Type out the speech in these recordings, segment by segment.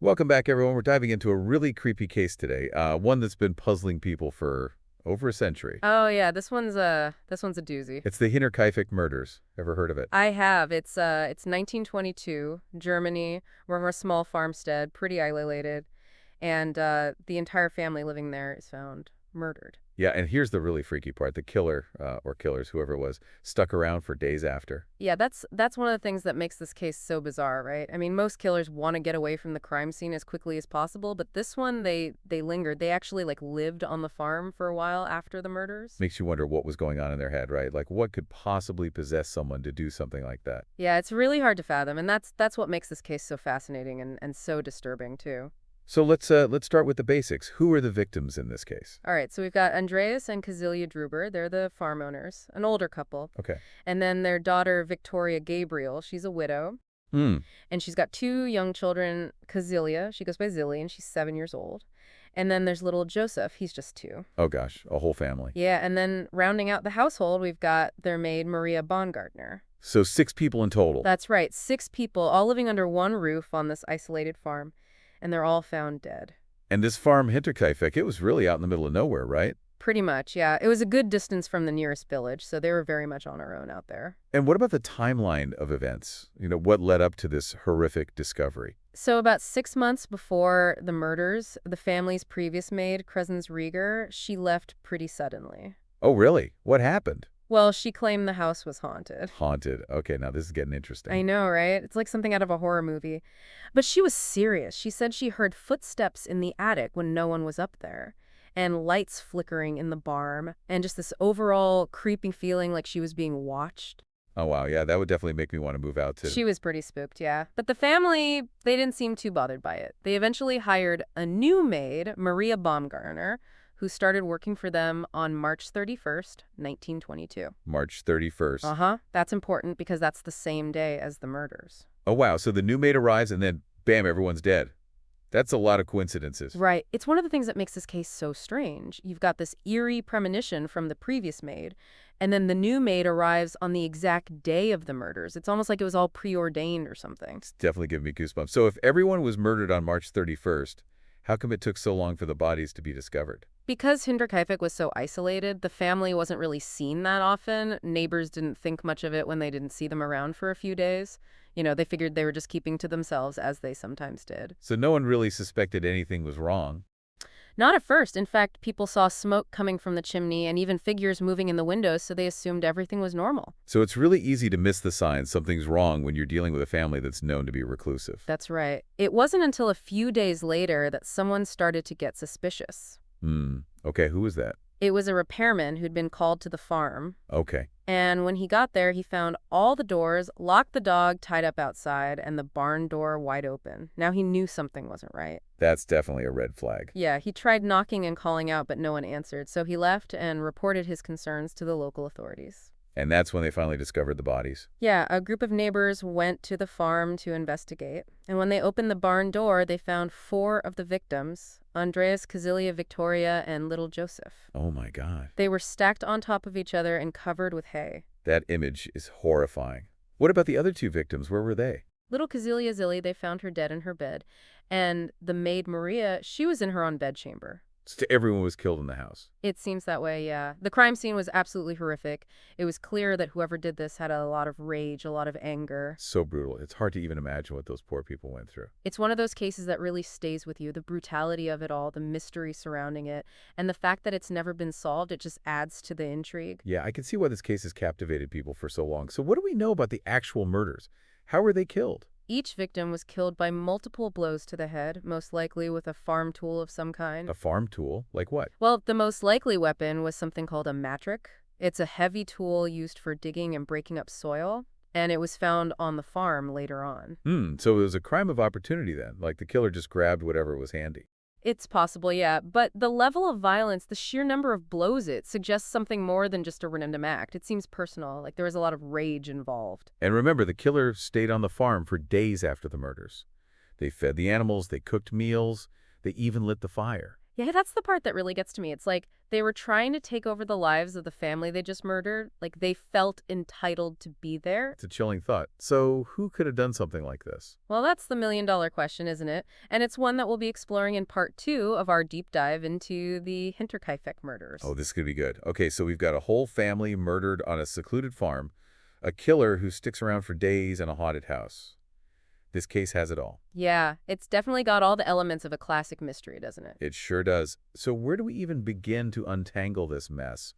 Welcome back, everyone. We're diving into a really creepy case today, one that's been puzzling people for over a century. Oh yeah, this one's a doozy. It's the Hinterkaifeck murders. Ever heard of it? I have. It's 1922, Germany. We're a small farmstead, pretty isolated, and the entire family living there is found murdered. Yeah, and here's the really freaky part. The killer, or killers, whoever it was, stuck around for days after. Yeah, that's one of the things that makes this case so bizarre, right? I mean, most killers want to get away from the crime scene as quickly as possible, but this one they lingered. They actually lived on the farm for a while after the murders. Makes you wonder what was going on in their head, right? Like, what could possibly possess someone to do something like that? Yeah, it's really hard to fathom, and that's what makes this case so fascinating and so disturbing too. So let's start with the basics. Who are the victims in this case? All right, so we've got Andreas and Casilia Gruber. They're the farm owners, an older couple. Okay. And then their daughter, Victoria Gabriel, she's a widow. Hmm. And she's got two young children, Casilia, she goes by Zilly, and she's 7 years old. And then there's little Joseph, he's just 2. Oh gosh, a whole family. Yeah, and then rounding out the household, we've got their maid, Maria Baumgartner. So 6 people in total. That's right, 6 people, all living under one roof on this isolated farm. And they're all found dead. And this farm, Hinterkaifeck, it was really out in the middle of nowhere, right? Pretty much, yeah. It was a good distance from the nearest village, so they were very much on our own out there. And what about the timeline of events? What led up to this horrific discovery? So about 6 months before the murders, the family's previous maid, Crescens Rieger, she left pretty suddenly. Oh, really? What happened? Well, she claimed the house was haunted. Haunted. Okay, now this is getting I interesting. know, right? It's like something out of a horror movie. But she was serious. She said she heard footsteps in the attic when no one was up there, and lights flickering in the barn, and just this overall creeping feeling like she was being watched. Oh, wow. Yeah, that would definitely make me want to move out too. She was pretty spooked, yeah. But the family, they didn't seem too bothered by it. They eventually hired a new maid, Maria Baumgartner, who started working for them on March 31st, 1922. March 31st. Uh-huh. That's important because that's the same day as the murders. Oh, wow. So the new maid arrives and then, bam, everyone's dead. That's a lot of coincidences. Right. It's one of the things that makes this case so strange. You've got this eerie premonition from the previous maid, and then the new maid arrives on the exact day of the murders. It's almost like it was all preordained or something. It's definitely giving me goosebumps. So if everyone was murdered on March 31st, how come it took so long for the bodies to be discovered? Because Hinterkaifeck was so isolated, the family wasn't really seen that often. Neighbors didn't think much of it when they didn't see them around for a few days. They figured they were just keeping to themselves, as they sometimes did. So no one really suspected anything was wrong. Not at first. In fact, people saw smoke coming from the chimney and even figures moving in the windows, so they assumed everything was normal. So it's really easy to miss the signs something's wrong when you're dealing with a family that's known to be reclusive. That's right. It wasn't until a few days later that someone started to get suspicious. Okay, who was that? It was a repairman who'd been called to the farm. Okay. And when he got there, he found all the doors, locked the dog tied up outside, and the barn door wide open. Now he knew something wasn't right. That's definitely a red flag. Yeah, he tried knocking and calling out, but no one answered. So he left and reported his concerns to the local authorities. And that's when they finally discovered the bodies. Yeah, a group of neighbors went to the farm to investigate. And when they opened the barn door, they found 4 of the victims, Andreas, Casilia, Victoria, and little Joseph. Oh my God. They were stacked on top of each other and covered with hay. That image is horrifying. What about the other 2 victims? Where were they? Little Casilia Zilly, they found her dead in her bed. And the maid Maria, she was in her own bedchamber. Everyone was killed in the house. It seems that way, yeah. The crime scene was absolutely horrific. It was clear that whoever did this had a lot of rage, a lot of anger. So brutal. It's hard to even imagine what those poor people went through. It's one of those cases that really stays with you. The brutality of it all, the mystery surrounding it, and the fact that it's never been solved, it just adds to the intrigue. Yeah, I can see why this case has captivated people for so long. So what do we know about the actual murders? How were they killed? Each victim was killed by multiple blows to the head, most likely with a farm tool of some kind. A farm tool? Like what? Well, the most likely weapon was something called a matrick. It's a heavy tool used for digging and breaking up soil, and it was found on the farm later on. So it was a crime of opportunity then, like the killer just grabbed whatever was handy. It's possible, yeah, but the level of violence, the sheer number of blows it suggests something more than just a random act. It seems personal, like there was a lot of rage involved. And remember, the killer stayed on the farm for days after the murders. They fed the animals, they cooked meals, they even lit the fire. Yeah, that's the part that really gets to me. It's like They were trying to take over the lives of the family they just murdered. Like, they felt entitled to be there. It's a chilling thought. So who could have done something like this? Well, that's the million-dollar question, isn't it? And it's one that we'll be exploring in part 2 of our deep dive into the Hinterkaifeck murders. Oh, this could be good. Okay, so we've got a whole family murdered on a secluded farm, a killer who sticks around for days in a haunted house. This case has it all. Yeah, it's definitely got all the elements of a classic mystery, doesn't it? It sure does. So where do we even begin to untangle this mess?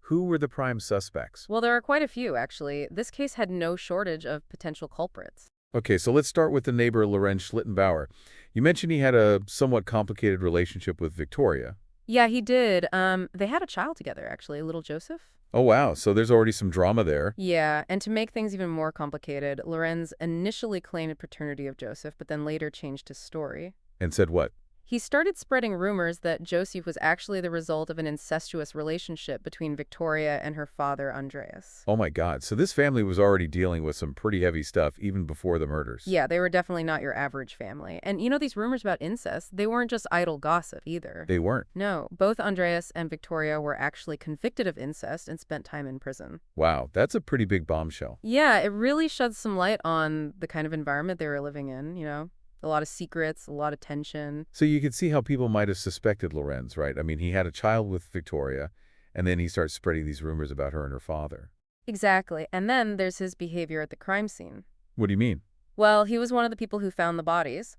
Who were the prime suspects? Well, there are quite a few, actually. This case had no shortage of potential culprits. Okay, so let's start with the neighbor, Lorenz Schlittenbauer. You mentioned he had a somewhat complicated relationship with Victoria. Yeah, he did. They had a child together, actually, little Joseph. Oh, wow. So there's already some drama there. Yeah, and to make things even more complicated, Lorenz initially claimed paternity of Joseph, but then later changed his story. And said what? He started spreading rumors that Joseph was actually the result of an incestuous relationship between Victoria and her father, Andreas. Oh, my God. So this family was already dealing with some pretty heavy stuff even before the murders. Yeah, they were definitely not your average family. And these rumors about incest, they weren't just idle gossip either. They weren't. No, both Andreas and Victoria were actually convicted of incest and spent time in prison. Wow, that's a pretty big bombshell. Yeah, it really sheds some light on the kind of environment they were living in. A lot of secrets, a lot of tension. So you could see how people might have suspected Lorenz, right? I mean, he had a child with Victoria, and then he starts spreading these rumors about her and her father. Exactly. And then there's his behavior at the crime scene. What do you mean? Well, he was one of the people who found the bodies.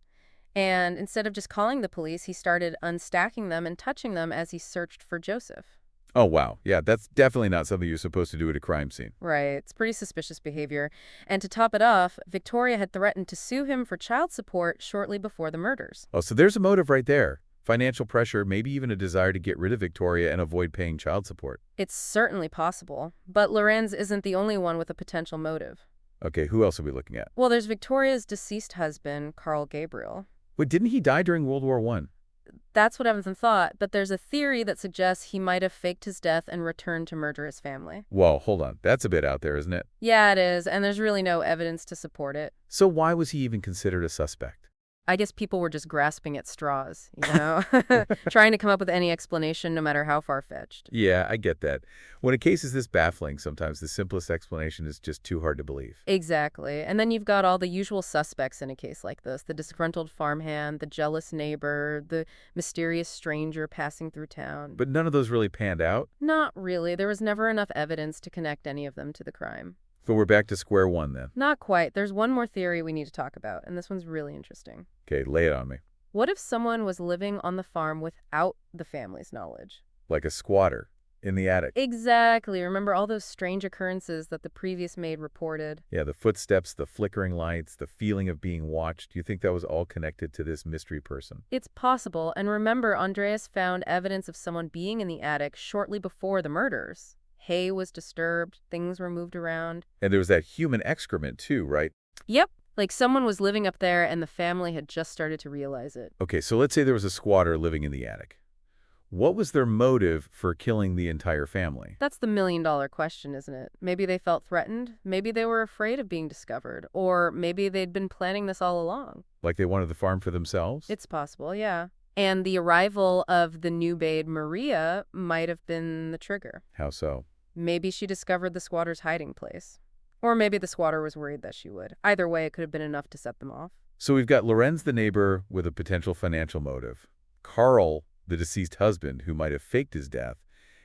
And instead of just calling the police, he started unstacking them and touching them as he searched for Joseph. Oh, wow. Yeah, that's definitely not something you're supposed to do at a crime scene. Right. It's pretty suspicious behavior. And to top it off, Victoria had threatened to sue him for child support shortly before the murders. Oh, so there's a motive right there. Financial pressure, maybe even a desire to get rid of Victoria and avoid paying child support. It's certainly possible. But Lorenz isn't the only one with a potential motive. Okay, who else are we looking at? Well, there's Victoria's deceased husband, Carl Gabriel. Wait, didn't he die during World War I? That's what Evanson thought, but there's a theory that suggests he might have faked his death and returned to murder his family. Well, hold on. That's a bit out there, isn't it? Yeah, it is, and there's really no evidence to support it. So why was he even considered a suspect? I guess people were just grasping at straws, trying to come up with any explanation, no matter how far-fetched. Yeah, I get that. When a case is this baffling, sometimes the simplest explanation is just too hard to believe. Exactly. And then you've got all the usual suspects in a case like this. The disgruntled farmhand, the jealous neighbor, the mysterious stranger passing through town. But none of those really panned out? Not really. There was never enough evidence to connect any of them to the crime. So we're back to square one then. Not quite. There's one more theory we need to talk about, and this one's really interesting. Okay, lay it on me. What if someone was living on the farm without the family's knowledge? Like a squatter in the attic. Exactly. Remember all those strange occurrences that the previous maid reported? Yeah, the footsteps, the flickering lights, the feeling of being watched. Do you think that was all connected to this mystery person? It's possible. And remember, Andreas found evidence of someone being in the attic shortly before the murders. Hay was disturbed, things were moved around. And there was that human excrement too, right? Yep. Like someone was living up there and the family had just started to realize it. Okay, so let's say there was a squatter living in the attic. What was their motive for killing the entire family? That's the million-dollar question, isn't it? Maybe they felt threatened. Maybe they were afraid of being discovered. Or maybe they'd been planning this all along. Like they wanted the farm for themselves? It's possible, yeah. And the arrival of the new maid, Maria, might have been the trigger. How so? Maybe she discovered the squatter's hiding place. Or maybe the squatter was worried that she would. Either way, it could have been enough to set them off. So we've got Lorenz the neighbor with a potential financial motive, Carl, the deceased husband who might have faked his death,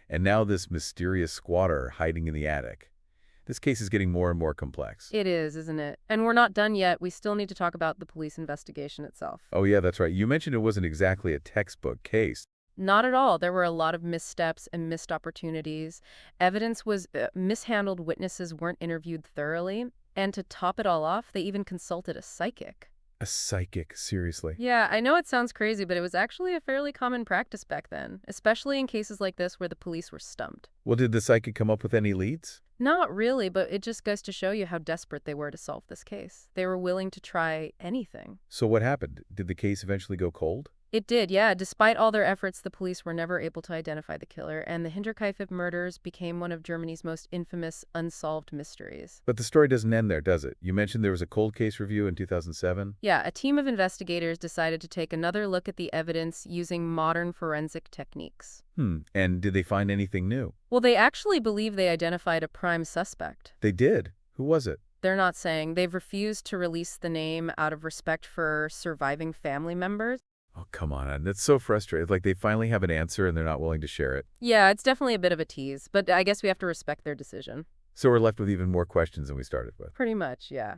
and now this mysterious squatter hiding in the attic. This case is getting more and more complex. It is, isn't it? And we're not done yet. We still need to talk about the police investigation itself. Oh yeah, that's right. You mentioned it wasn't exactly a textbook case. Not at all. There were a lot of missteps and missed opportunities. Evidence was mishandled. Witnesses weren't interviewed thoroughly. And to top it all off, they even consulted a psychic. A psychic, seriously? Yeah, I know it sounds crazy, but it was actually a fairly common practice back then, especially in cases like this where the police were stumped. Well, did the psychic come up with any leads? Not really, but it just goes to show you how desperate they were to solve this case. They were willing to try anything. So what happened? Did the case eventually go cold? It did, yeah. Despite all their efforts, the police were never able to identify the killer, and the Hinterkaifeck murders became one of Germany's most infamous unsolved mysteries. But the story doesn't end there, does it? You mentioned there was a cold case review in 2007. Yeah, a team of investigators decided to take another look at the evidence using modern forensic techniques. And did they find anything new? Well, they actually believe they identified a prime suspect. They did. Who was it? They're not saying. They've refused to release the name out of respect for surviving family members. Oh, come on. That's so frustrating. Like they finally have an answer and they're not willing to share it. Yeah, it's definitely a bit of a tease, but I guess we have to respect their decision. So we're left with even more questions than we started with. Pretty much, yeah.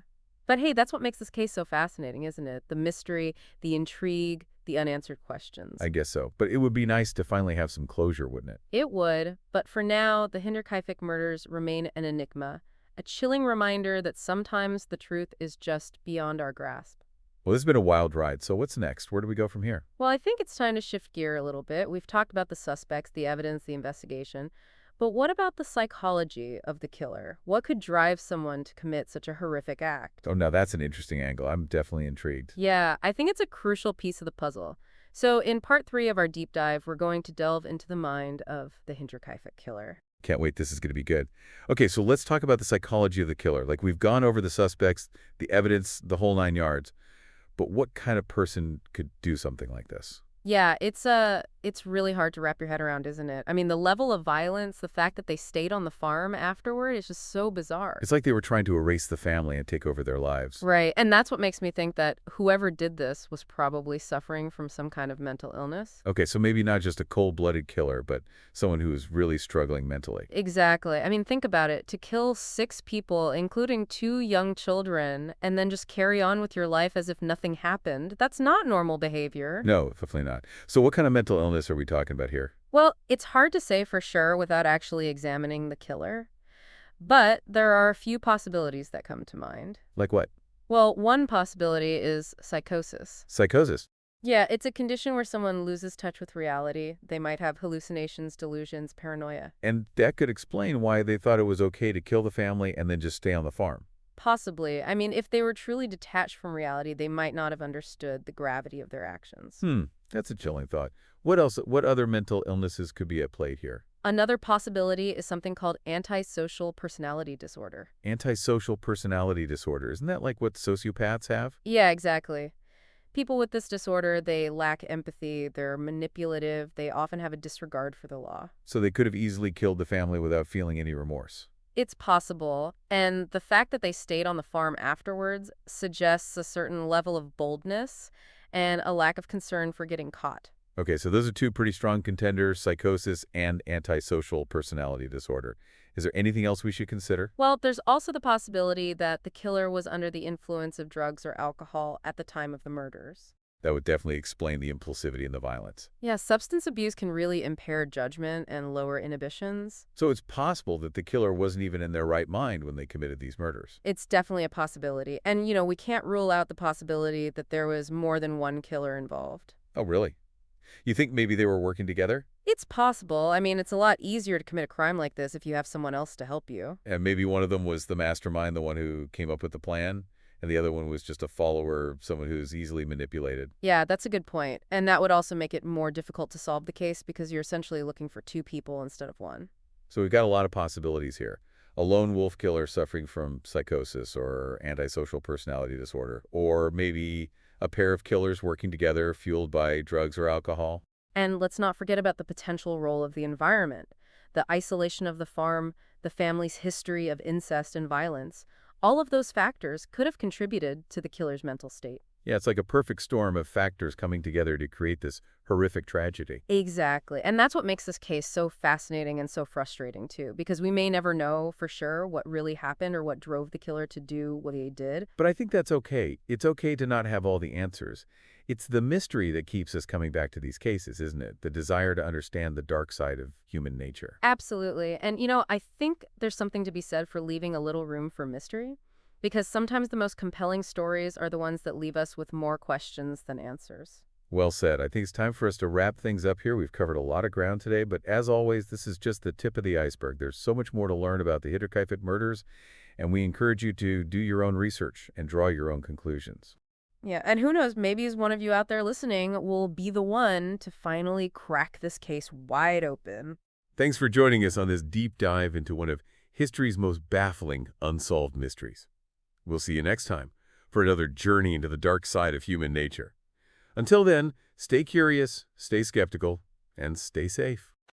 But hey, that's what makes this case so fascinating, isn't it? The mystery, the intrigue, the unanswered questions. I guess so. But it would be nice to finally have some closure, wouldn't it? It would, but for now, the Hinterkaifeck murders remain an enigma, a chilling reminder that sometimes the truth is just beyond our grasp. Well, this has been a wild ride. So what's next? Where do we go from here? Well, I think it's time to shift gear a little bit. We've talked about the suspects, the evidence, the investigation. But what about the psychology of the killer? What could drive someone to commit such a horrific act? Oh, now that's an interesting angle. I'm definitely intrigued. Yeah, I think it's a crucial piece of the puzzle. So in part 3 of our deep dive, we're going to delve into the mind of the Hinterkaifeck killer. Can't wait. This is going to be good. Okay, so let's talk about the psychology of the killer. Like we've gone over the suspects, the evidence, the whole 9 yards. But what kind of person could do something like this? Yeah, it's really hard to wrap your head around, isn't it? I mean, the level of violence, the fact that they stayed on the farm afterward is just so bizarre. It's like they were trying to erase the family and take over their lives. Right, and that's what makes me think that whoever did this was probably suffering from some kind of mental illness. Okay, so maybe not just a cold-blooded killer, but someone who is really struggling mentally. Exactly. I mean, think about it. To kill 6 people, including 2 young children, and then just carry on with your life as if nothing happened, that's not normal behavior. No, definitely not. So what kind of mental illness are we talking about here? Well, it's hard to say for sure without actually examining the killer. But there are a few possibilities that come to mind. Like what? Well, one possibility is psychosis. Psychosis. Yeah, it's a condition where someone loses touch with reality. They might have hallucinations, delusions, paranoia. And that could explain why they thought it was okay to kill the family and then just stay on the farm. Possibly. I mean, if they were truly detached from reality, they might not have understood the gravity of their actions. That's a chilling thought. What else? What other mental illnesses could be at play here? Another possibility is something called antisocial personality disorder. Antisocial personality disorder. Isn't that like what sociopaths have? Yeah, exactly. People with this disorder, they lack empathy, they're manipulative, they often have a disregard for the law. So they could have easily killed the family without feeling any remorse. It's possible, and the fact that they stayed on the farm afterwards suggests a certain level of boldness and a lack of concern for getting caught. Okay, so those are 2 pretty strong contenders, psychosis and antisocial personality disorder. Is there anything else we should consider? Well, there's also the possibility that the killer was under the influence of drugs or alcohol at the time of the murders. That would definitely explain the impulsivity and the violence. Yeah, substance abuse can really impair judgment and lower inhibitions. So it's possible that the killer wasn't even in their right mind when they committed these murders. It's definitely a possibility. And, we can't rule out the possibility that there was more than one killer involved. Oh, really? You think maybe they were working together? It's possible. I mean, it's a lot easier to commit a crime like this if you have someone else to help you. And maybe one of them was the mastermind, the one who came up with the plan, and the other one was just a follower, someone who's easily manipulated. Yeah, that's a good point. And that would also make it more difficult to solve the case because you're essentially looking for 2 people instead of 1. So we've got a lot of possibilities here. A lone wolf killer suffering from psychosis or antisocial personality disorder, or maybe a pair of killers working together fueled by drugs or alcohol. And let's not forget about the potential role of the environment. The isolation of the farm, the family's history of incest and violence, all of those factors could have contributed to the killer's mental state. Yeah, it's like a perfect storm of factors coming together to create this horrific tragedy. Exactly. And that's what makes this case so fascinating and so frustrating, too, because we may never know for sure what really happened or what drove the killer to do what he did. But I think that's okay. It's okay to not have all the answers. It's the mystery that keeps us coming back to these cases, isn't it? The desire to understand the dark side of human nature. Absolutely. And, I think there's something to be said for leaving a little room for mystery. Because sometimes the most compelling stories are the ones that leave us with more questions than answers. Well said. I think it's time for us to wrap things up here. We've covered a lot of ground today, but as always, this is just the tip of the iceberg. There's so much more to learn about the Hinterkaifeck murders, and we encourage you to do your own research and draw your own conclusions. Yeah, and who knows, maybe as one of you out there listening will be the one to finally crack this case wide open. Thanks for joining us on this deep dive into one of history's most baffling unsolved mysteries. We'll see you next time for another journey into the dark side of human nature. Until then, stay curious, stay skeptical, and stay safe.